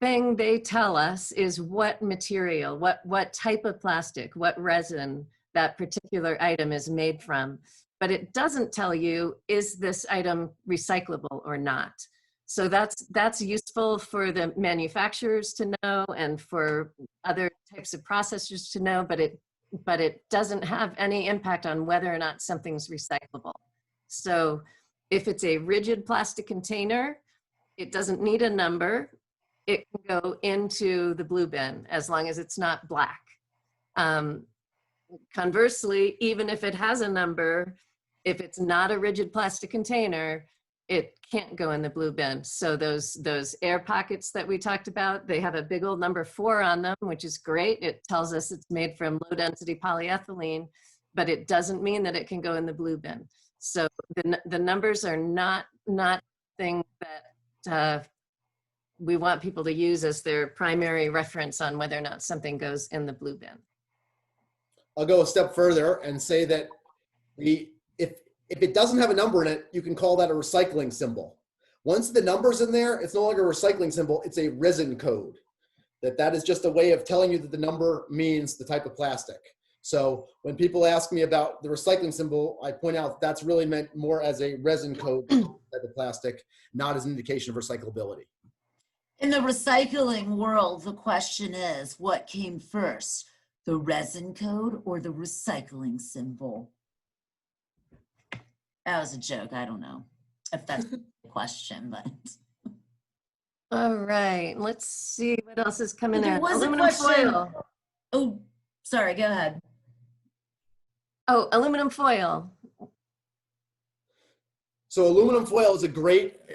Speaker 2: thing they tell us is what material, what type of plastic, what resin that particular item is made from. But it doesn't tell you, is this item recyclable or not? So that's useful for the manufacturers to know and for other types of processors to know, but it doesn't have any impact on whether or not something's recyclable. So if it's a rigid plastic container, it doesn't need a number. It can go into the blue bin as long as it's not black. Conversely, even if it has a number, if it's not a rigid plastic container, it can't go in the blue bin. So those air pockets that we talked about, they have a big old number 4 on them, which is great. It tells us it's made from low density polyethylene, but it doesn't mean that it can go in the blue bin. So the numbers are not things that we want people to use as their primary reference on whether or not something goes in the blue bin.
Speaker 1: I'll go a step further and say that if it doesn't have a number in it, you can call that a recycling symbol. Once the number's in there, it's no longer a recycling symbol, it's a resin code. That is just a way of telling you that the number means the type of plastic. So when people ask me about the recycling symbol, I point out that's really meant more as a resin code type of plastic, not as an indication of recyclability.
Speaker 3: In the recycling world, the question is, what came first, the resin code or the recycling symbol? That was a joke. I don't know if that's the question, but.
Speaker 2: All right, let's see what else is coming
Speaker 3: There
Speaker 2: in.
Speaker 3: was a
Speaker 2: Aluminum
Speaker 3: question.
Speaker 2: foil.
Speaker 3: Oh, sorry, go ahead.
Speaker 2: Oh, aluminum foil.
Speaker 1: So aluminum foil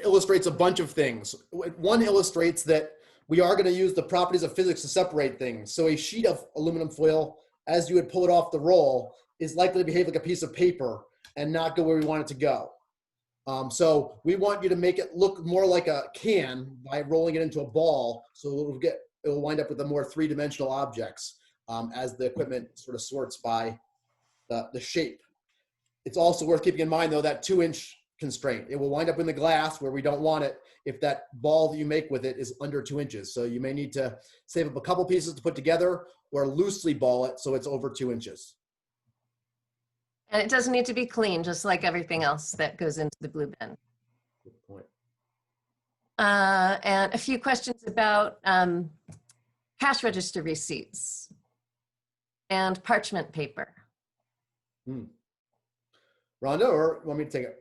Speaker 1: illustrates a bunch of things. One illustrates that we are going to use the properties of physics to separate things. So a sheet of aluminum foil, as you would pull it off the roll, is likely to behave like a piece of paper and not go where we want it to go. So we want you to make it look more like a can by rolling it into a ball, so it'll wind up with the more three-dimensional objects as the equipment sort of sorts by the shape. It's also worth keeping in mind, though, that 2-inch constraint. It will wind up in the glass where we don't want it if that ball that you make with it is under 2 inches. So you may need to save up a couple pieces to put together or loosely ball it so it's over 2 inches.
Speaker 2: And it doesn't need to be clean, just like everything else that goes into the blue bin.
Speaker 1: Good point.
Speaker 2: And a few questions about cash register receipts and parchment paper.
Speaker 1: Rhonda, or you want me to take it?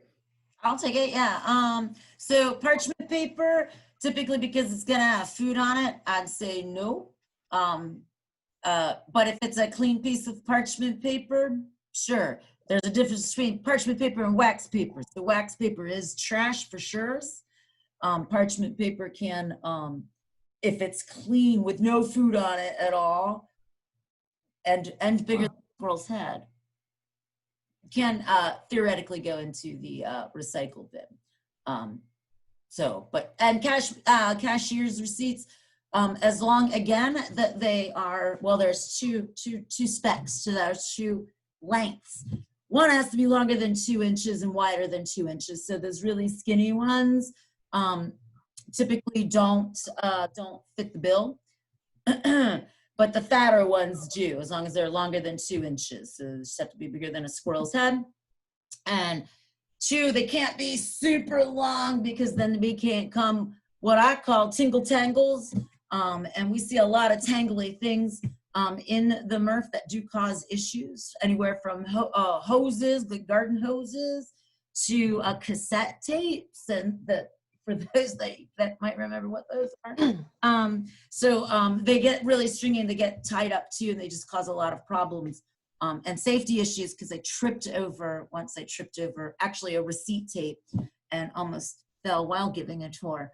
Speaker 3: I'll take it, yeah. So parchment paper, typically because it's gonna have food on it, I'd say no. But if it's a clean piece of parchment paper, sure. There's a difference between parchment paper and wax paper. So wax paper is trash for sure. Parchment paper can, if it's clean with no food on it at all, and bigger than a squirrel's head, can theoretically go into the recycle bin. Cashier's receipts, as long, again, that they are, well, there's two specs to those, two lengths. One has to be longer than 2 inches and wider than 2 inches. So those really skinny ones typically don't fit the bill. But the fatter ones do, as long as they're longer than 2 inches. So they just have to be bigger than a squirrel's head. And 2, they can't be super long because then they can't come what I call tingle tangles. And we see a lot of tangly things in the MRF that do cause issues, anywhere from hoses, like garden hoses, to cassette tapes, and for those that might remember what those are. So they get really stringy and they get tied up too, and they just cause a lot of problems and safety issues because once I tripped over actually a receipt tape and almost fell while giving a tour.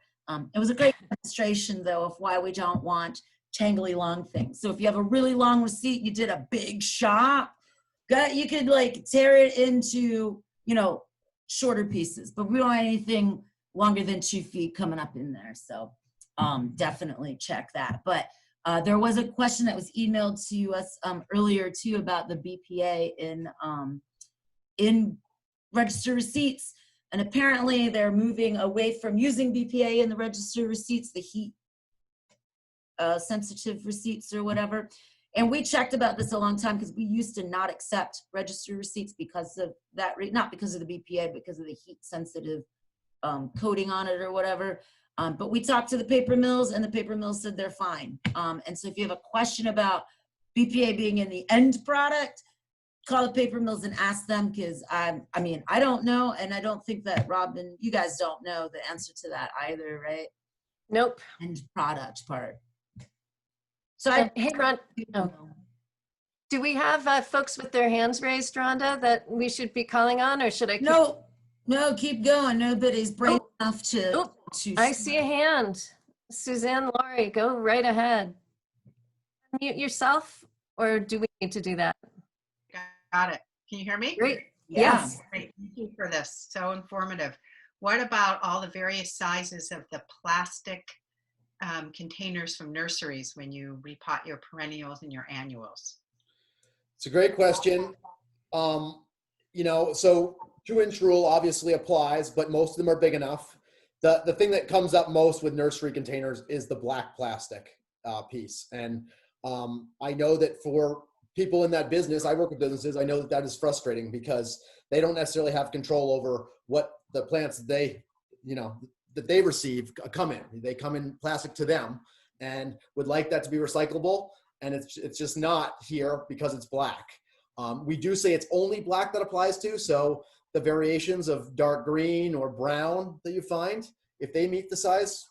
Speaker 3: It was a great demonstration though of why we don't want tangly long things. So if you have a really long receipt, you did a big shop, you could like tear it into, shorter pieces, but we don't want anything longer than 2 feet coming up in there. So definitely check that. But there was a question that was emailed to us earlier too about the BPA in register receipts. And apparently they're moving away from using BPA in the register receipts, the heat sensitive receipts or whatever. And we checked about this a long time because we used to not accept register receipts because of that, not because of the BPA, because of the heat sensitive coating on it or whatever. But we talked to the paper mills and the paper mills said they're fine. And so if you have a question about BPA being in the end product, call the paper mills and ask them, because I don't know, and I don't think that Robin, you guys don't know the answer to that either, right?
Speaker 2: Nope.
Speaker 3: End product part. So
Speaker 2: Hey, Ron, do we have folks with their hands raised, Rhonda, that we should be calling on, or should I?
Speaker 3: No, keep going. Nobody's brave enough to.
Speaker 2: I see a hand. Suzanne Laurie, go right ahead. Mute yourself, or do we need to do that?
Speaker 7: Got it. Can you hear me?
Speaker 2: Great.
Speaker 3: Yeah.
Speaker 2: Yes.
Speaker 7: Great. Thank you for this. So informative. What about all the various sizes of the plastic containers from nurseries when you repot your perennials and your annuals?
Speaker 1: It's a great question. So 2-inch rule obviously applies, but most of them are big enough. The thing that comes up most with nursery containers is the black plastic piece. And I know that for people in that business, I work with businesses, I know that is frustrating because they don't necessarily have control over what the plants that they receive come in. They come in plastic to them and would like that to be recyclable. And it's just not here because it's black. We do say it's only black that applies to. So the variations of dark green or brown that you find, if they meet the size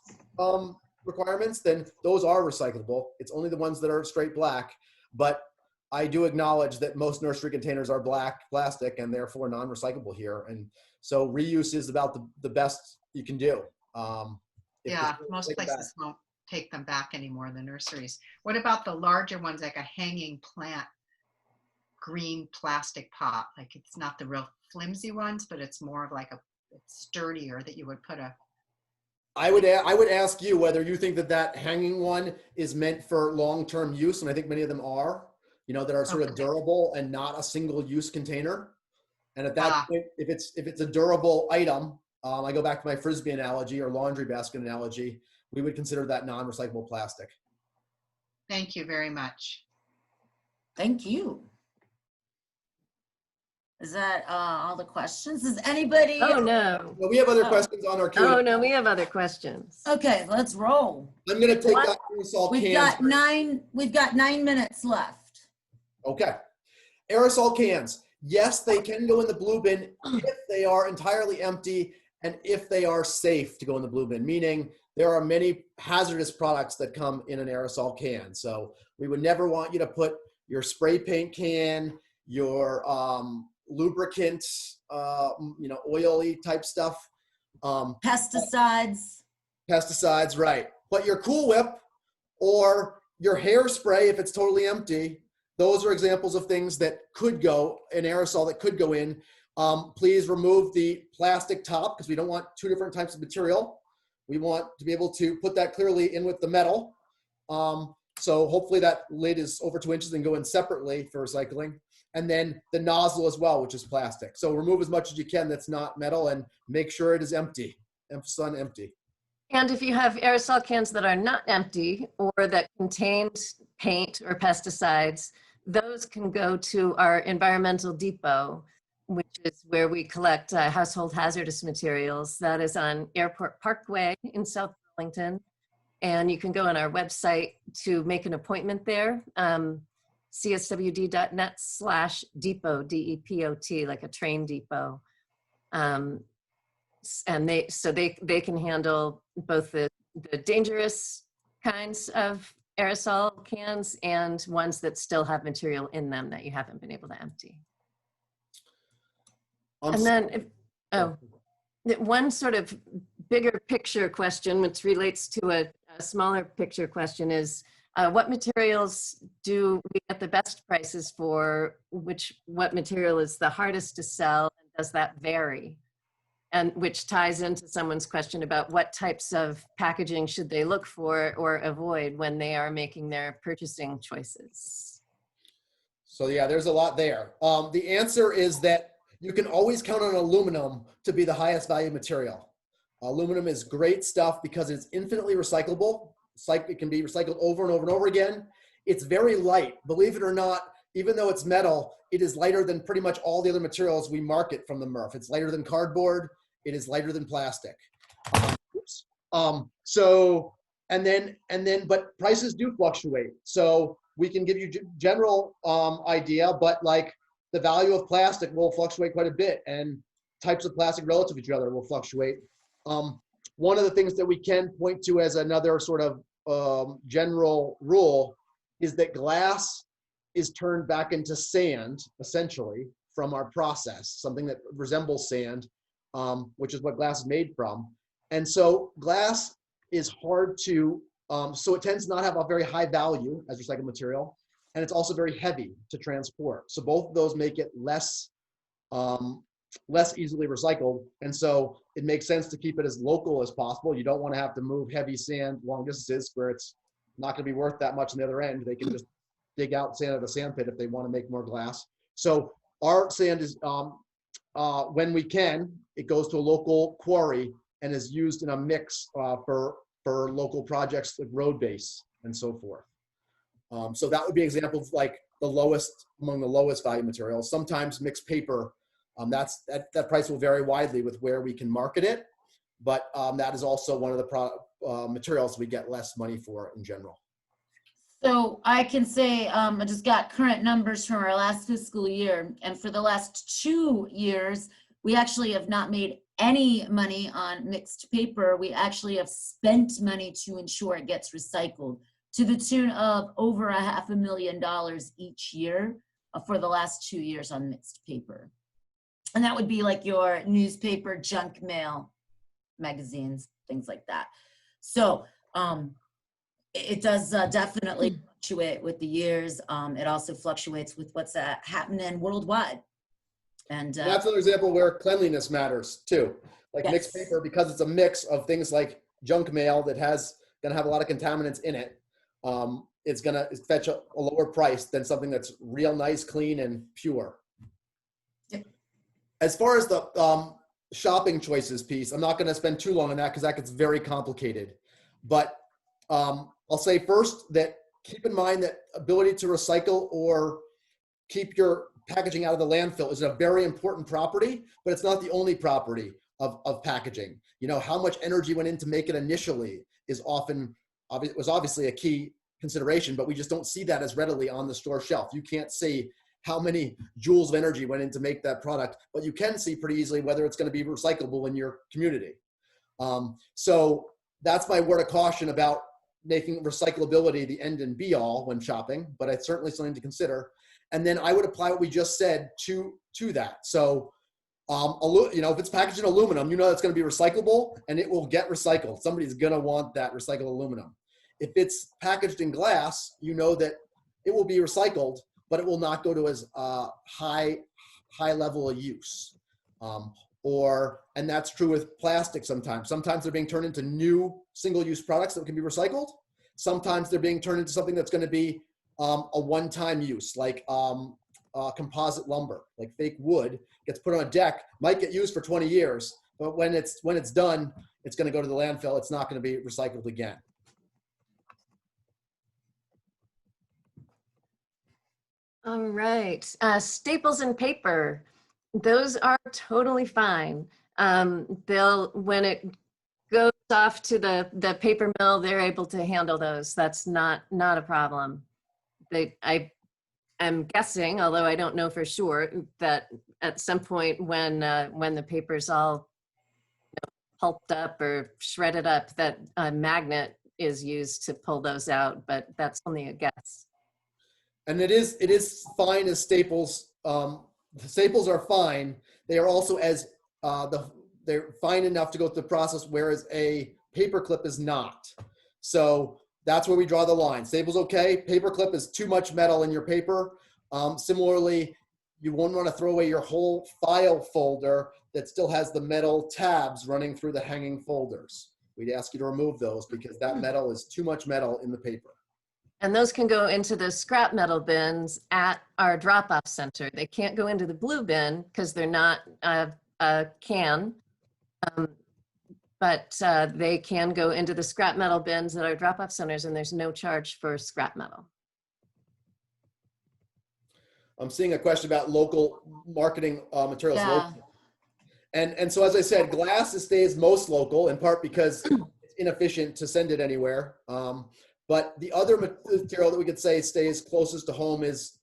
Speaker 1: requirements, then those are recyclable. It's only the ones that are straight black. But I do acknowledge that most nursery containers are black plastic and therefore non-recyclable here. And So reuse is about the best you can do. If
Speaker 7: Yeah,
Speaker 1: the-
Speaker 7: most
Speaker 1: take it back.
Speaker 7: places won't take them back anymore, the nurseries. What about the larger ones, like a hanging plant, green plastic pot? Like it's not the real flimsy ones, but it's more of like it's sturdier that you would put a,
Speaker 1: I would ask you whether you think that hanging one is meant for long-term use, and I think many of them are, that are sort of
Speaker 7: Okay.
Speaker 1: durable and not a single-use container. And at that
Speaker 7: Ah.
Speaker 1: point, if it's a durable item, I go back to my Frisbee analogy or laundry basket analogy, we would consider that non-recyclable plastic.
Speaker 7: Thank you very much.
Speaker 3: Thank you. Is that all the questions? Does anybody?
Speaker 2: Oh, no.
Speaker 1: Well, we have other
Speaker 3: Oh.
Speaker 1: questions on our Q&A.
Speaker 2: Oh, no, we have other questions.
Speaker 3: Okay, let's roll.
Speaker 1: I'm going to take
Speaker 3: What?
Speaker 1: aerosol
Speaker 3: We've
Speaker 1: cans.
Speaker 3: got 9 minutes left.
Speaker 1: Okay. Aerosol cans. Yes, they can go in the blue bin if they are entirely empty and if they are safe to go in the blue bin, meaning there are many hazardous products that come in an aerosol can. So we would never want you to put your spray paint can, your lubricant, oily type stuff.
Speaker 3: Pesticides.
Speaker 1: Pesticides, right. But your Cool Whip or your hairspray, if it's totally empty, those are examples of things that could go, an aerosol that could go in. Please remove the plastic top because we don't want two different types of material. We want to be able to put that clearly in with the metal. So hopefully that lid is over 2 inches and go in separately for recycling. And then the nozzle as well, which is plastic. So remove as much as you can that's not metal and make sure it is empty. Emphasis on empty.
Speaker 2: And if you have aerosol cans that are not empty or that contained paint or pesticides, those can go to our environmental depot, which is where we collect household hazardous materials. That is on Airport Parkway in South Burlington. And you can go on our website to make an appointment there, cswd.net/depot, D-E-P-O-T, like a train depot. And they can handle both the dangerous kinds of aerosol cans and ones that still have material in them that you haven't been able to empty. And then, one sort of bigger picture question, which relates to a smaller picture question, is what materials do we get the best prices for? What material is the hardest to sell, and does that vary? And which ties into someone's question about what types of packaging should they look for or avoid when they are making their purchasing choices.
Speaker 1: So yeah, there's a lot there. The answer is that you can always count on aluminum to be the highest value material. Aluminum is great stuff because it's infinitely recyclable. It's like it can be recycled over and over and over again. It's very light. Believe it or not, even though it's metal, it is lighter than pretty much all the other materials we market from the MRF. It's lighter than cardboard. It is lighter than plastic. But prices do fluctuate. So we can give you general idea, but like the value of plastic will fluctuate quite a bit, and types of plastic relative to each other will fluctuate. One of the things that we can point to as another sort of general rule is that glass is turned back into sand, essentially, from our process, something that resembles sand, which is what glass is made from. And so glass is hard to, so it tends to not have a very high value as recycled material, and it's also very heavy to transport. So both of those make it less easily recycled. And so it makes sense to keep it as local as possible. You don't want to have to move heavy sand long distances where it's not going to be worth that much on the other end. They can just dig out sand at a sand pit if they want to make more glass. So our sand is, when we can, it goes to a local quarry and is used in a mix for local projects like road base and so forth. So that would be an example of like the lowest, among the lowest value materials. Sometimes mixed paper, that price will vary widely with where we can market it, but that is also one of the materials we get less money for in general.
Speaker 3: So I can say, I just got current numbers from our last fiscal year, and for the last 2 years, we actually have not made any money on mixed paper. We actually have spent money to ensure it gets recycled to the tune of over $500,000 each year for the last 2 years on mixed paper. And that would be like your newspaper, junk mail, magazines, things like that. So it does definitely fluctuate with the years. It also fluctuates with what's happening worldwide. And
Speaker 1: That's another example where cleanliness matters too. Like mixed
Speaker 3: yes.
Speaker 1: paper, because it's a mix of things like junk mail that gonna have a lot of contaminants in it. It's gonna fetch a lower price than something that's real nice, clean, and pure.
Speaker 3: Yep.
Speaker 1: As far as the shopping choices piece, I'm not gonna spend too long on that because that gets very complicated. But I'll say first that keep in mind that ability to recycle or keep your packaging out of the landfill is a very important property, but it's not the only property of packaging. You know, how much energy went in to make it initially was obviously a key consideration, but we just don't see that as readily on the store shelf. You can't see how many joules of energy went in to make that product, but you can see pretty easily whether it's going to be recyclable in your community. So that's my word of caution about making recyclability the end and be all when shopping, but it's certainly something to consider. And then I would apply what we just said to that. So, you know, if it's packaged in aluminum, you know it's going to be recyclable and it will get recycled. Somebody's going to want that recycled aluminum. If it's packaged in glass, you know that it will be recycled, but it will not go to as high level of use. And that's true with plastic sometimes. Sometimes they're being turned into new single-use products that can be recycled. Sometimes they're being turned into something that's going to be a one-time use, like composite lumber, like fake wood gets put on a deck, might get used for 20 years, but when it's done, it's going to go to the landfill. It's not going to be recycled again.
Speaker 2: All right, staples and paper, those are totally fine. When it goes off to the paper mill, they're able to handle those. That's not a problem. I'm guessing, although I don't know for sure, that at some point when the paper's all pulped up or shredded up, that a magnet is used to pull those out, but that's only a guess.
Speaker 1: And it is fine as staples. The staples are fine. They are also they're fine enough to go through the process, whereas a paper clip is not. So that's where we draw the line. Staples okay. Paper clip is too much metal in your paper. Similarly, you won't want to throw away your whole file folder that still has the metal tabs running through the hanging folders. We'd ask you to remove those because that metal is too much metal in the paper.
Speaker 2: And those can go into the scrap metal bins at our drop-off center. They can't go into the blue bin because they're not a can, but they can go into the scrap metal bins at our drop-off centers, and there's no charge for scrap metal.
Speaker 1: I'm seeing a question about local marketing materials.
Speaker 3: Yeah.
Speaker 1: Local. And so, as I said, glass stays most local, in part because it's inefficient to send it anywhere. But the other material that we could say stays closest to home is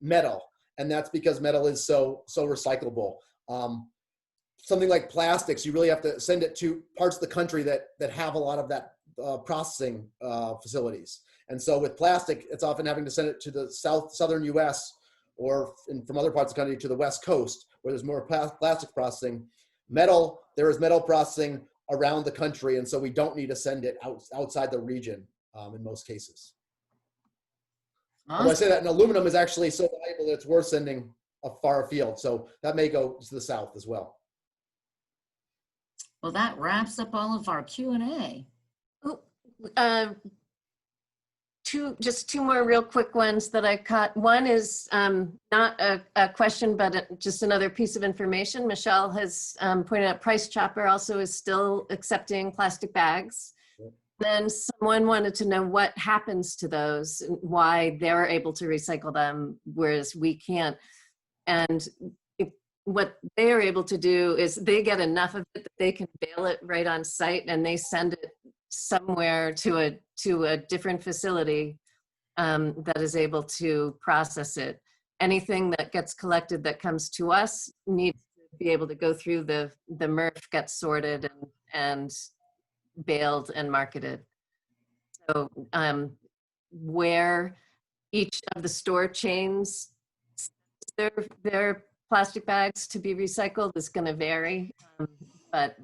Speaker 1: metal, and that's because metal is so recyclable. Something like plastics, you really have to send it to parts of the country that have a lot of that processing facilities. And so with plastic, it's often having to send it to the southern U.S. or from other parts of the country to the West Coast, where there's more plastic processing. Metal, there is metal processing around the country, and so we don't need to send it outside the region in most cases. Although I say that, and aluminum is actually so valuable that it's worth sending far afield, so that may go to the south as well.
Speaker 3: Well, that wraps up all of our Q&A.
Speaker 2: Just two more real quick ones that I caught. One is not a question, but just another piece of information. Michelle has pointed out Price Chopper also is still accepting plastic bags. Yep. Then someone wanted to know what happens to those, why they're able to recycle them, whereas we can't. And what they are able to do is they get enough of it that they can bale it right on site, and they send it somewhere to a different facility that is able to process it. Anything that gets collected that comes to us needs to be able to go through the MRF, get sorted and baled and marketed. So where each of the store chains their plastic bags to be recycled is going to vary, but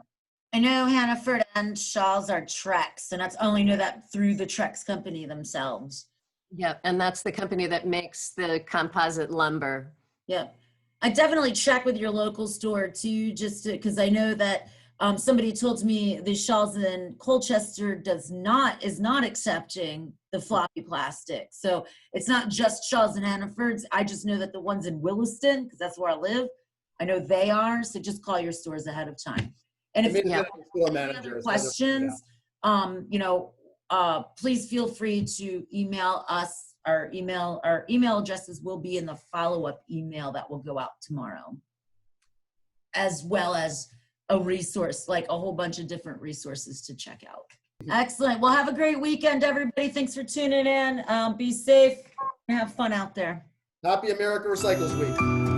Speaker 3: I know Hannaford and Shaw's are Trex, and I only know that through the Trex company themselves.
Speaker 2: yeah, and that's the company that makes the composite lumber.
Speaker 3: Yep. I definitely check with your local store too, just because I know that somebody told me the Shaw's in Colchester is not accepting the floppy plastic. So it's not just Shaw's and Hannaford's. I just know that the ones in Williston, because that's where I live, I know they are. So just call your stores ahead of time. And if you have any other questions, please feel free to email us. Our email addresses will be in the follow-up email that will go out tomorrow, as well as a resource, like a whole bunch of different resources to check out. Excellent. Well, have a great weekend, everybody. Thanks for tuning in. Be safe and have fun out there.
Speaker 1: Happy America Recycles Week.